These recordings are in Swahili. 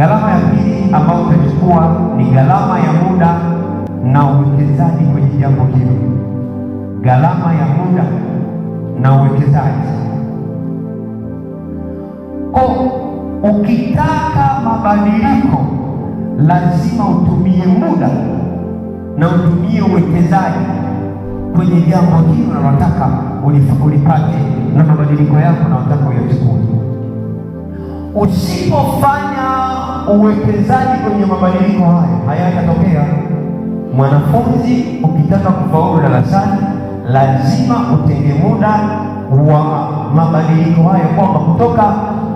Gharama ya pili ambayo utachukua ni gharama ya muda na uwekezaji kwenye jambo hilo. Gharama ya muda na uwekezaji. Ukitaka mabadiliko lazima utumie muda na utumie uwekezaji kwenye jambo hilo na unataka ulipate na mabadiliko yako na unataka uyachukue. Usipofanya uwekezaji kwenye mabadiliko haya hayatatokea. Mwanafunzi ukitaka kufaulu darasani lazima utenge muda wa mabadiliko haya, kwamba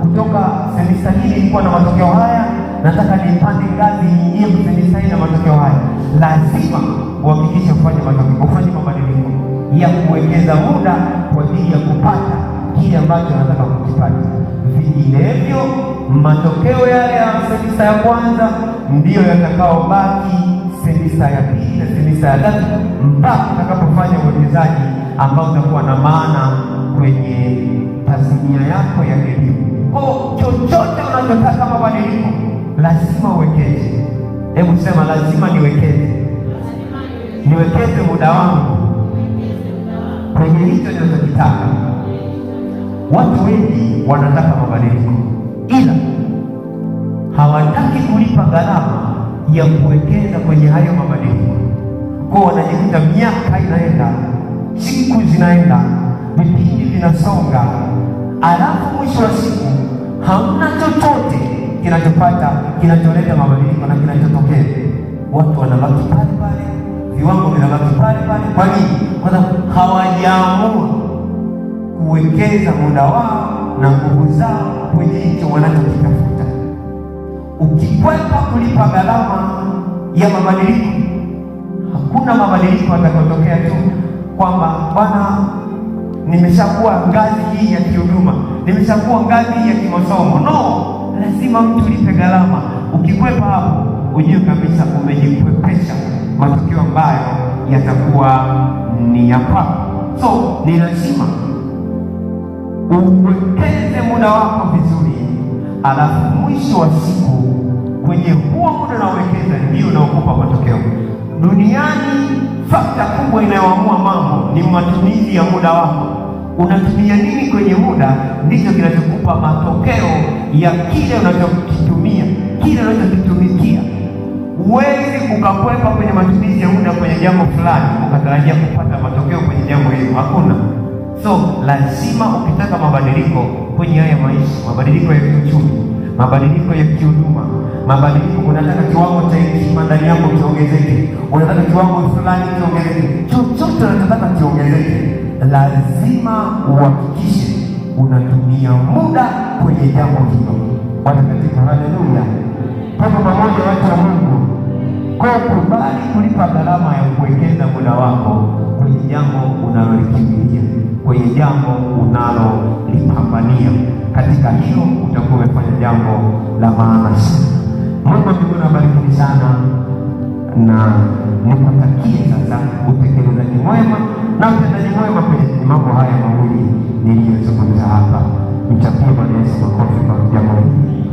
kutoka semester hii ilikuwa na matokeo haya, nataka nipande ngazi nyingine semester hii na matokeo haya. Lazima uhakikishe ufanye mabadiliko ya kuwekeza muda kwa ajili ya kupata kile ambacho nataka kukipata. Vinginevyo matokeo yale ya semester ya kwanza ndiyo yatakaobaki semester ya pili na semester ya tatu, mpaka utakapofanya uwekezaji ambao utakuwa na maana kwenye tasnia yako ya elimu. Chochote unachotaka mabadiliko lazima uwekeze. Hebu sema, lazima niwekeze. Niwekeze muda wangu kwenye hicho ninachokitaka. Watu wengi wanataka mabadiliko, ila hawataki kulipa gharama ya kuwekeza kwenye hayo mabadiliko. Kwa wanajikuta miaka inaenda, siku zinaenda, vipindi vinasonga, alafu mwisho wa siku hamna chochote kinacholeta mabadiliko na kinachotokea. Watu wanabaki pale pale, viwango vinabaki pale pale. Kwa nini? Kwa sababu hawajaamua kuwekeza muda wao na nguvu zao kwenye hicho wanachokitafuta. Ukikwepa kulipa gharama ya mabadiliko, hakuna mabadiliko yatakayotokea tu kwamba bwana, nimeshakuwa ngazi hii ya kihuduma, nimeshakuwa ngazi hii ya kimasomo. No, lazima mtu lipe gharama. Ukikwepa hapo, ujue kabisa umejikwepesha matokeo ambayo yatakuwa ni ya kwako. So ni lazima uwekeze muda wako vizuri, alafu mwisho wa siku kwenye huo muda na uwekeza ndio unaokupa matokeo. Duniani fakta kubwa inayoamua mambo ni matumizi ya muda wako. Unatumia nini kwenye muda ndicho kinachokupa matokeo ya kile unachokitumia, kile unachokitumikia. Huwezi ukakwepa kwenye matumizi ya muda kwenye jambo fulani ukatarajia kupata matokeo kwenye jambo hilo, hakuna. So lazima ukitaka mabadiliko kwenye haya maisha, mabadiliko ya kiuchumi, mabadiliko ya kihuduma, mabadiliko, unataka kiwango cha heshima ndani yako kiongezeke, unataka kiwango fulani kiongezeke, chochote unataka kiongezeke, lazima uhakikishe unatumia muda kwenye jambo hilo. Watakatifu, haleluya! Kwa pamoja watu wa Mungu, kwa kubali kulipa gharama ya kuwekeza muda wako kwenye jambo unalolikimbilia, kwenye jambo unalolipambania. Katika hilo utakuwa umefanya jambo la maana sana. Mungu mbinguni awabariki sana, na nikutakie sasa utekelezaji mwema na utendaji mwema kwenye mambo haya mawili niliyozungumza hapa. Mchapie Bwana Yesu makofi kwa jambo hili.